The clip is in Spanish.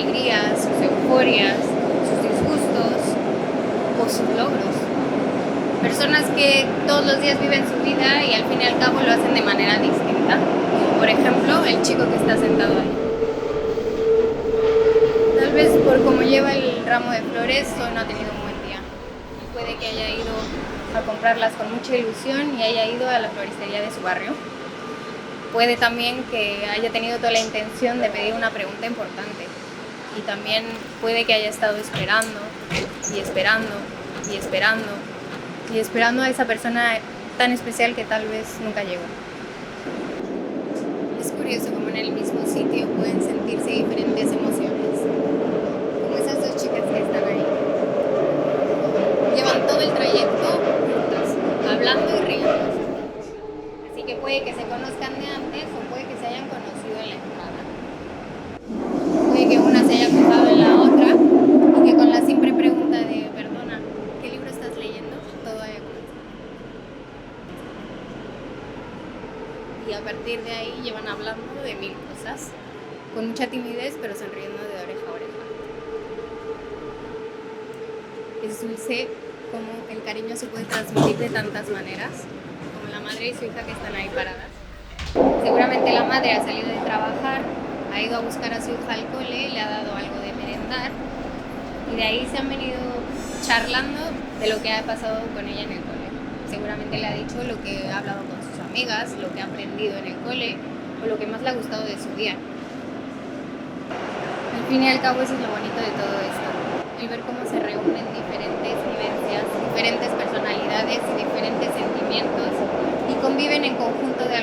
alegrías, sus euforias, sus disgustos o sus logros. Personas que todos los días viven su vida y al fin y al cabo lo hacen de manera distinta. Por ejemplo, el chico que está sentado ahí. Tal vez por cómo lleva el ramo de flores, hoy no ha tenido un buen día. Y puede que haya ido a comprarlas con mucha ilusión y haya ido a la floristería de su barrio. Puede también que haya tenido toda la intención de pedir una pregunta importante. Y también puede que haya estado esperando y esperando y esperando y esperando a esa persona tan especial que tal vez nunca llegó. Es curioso cómo en el mismo sitio pueden sentirse diferentes emociones, como esas dos chicas que están ahí. Llevan todo el trayecto juntas, hablando y riéndose. Así que puede que se conozcan de antes o puede que se hayan conocido en la entrada. Puede que una se haya fijado en la otra y que con la simple pregunta de perdona, ¿qué libro estás leyendo? Todo haya comenzado. Y a partir de ahí llevan hablando de mil cosas, con mucha timidez pero sonriendo de oreja a oreja. Es dulce como el cariño se puede transmitir de tantas maneras, como la madre y su hija que están ahí paradas. Seguramente la madre ha salido de trabajar, ha ido a buscar a su hija al cole, le ha dado algo de merendar y de ahí se han venido charlando de lo que ha pasado con ella en el cole. Seguramente le ha dicho lo que ha hablado con sus amigas, lo que ha aprendido en el cole o lo que más le ha gustado de su día. Al fin y al cabo eso es lo bonito de todo esto, el ver cómo se reúnen diferentes vivencias, diferentes personalidades y diferentes sentimientos y conviven en conjunto de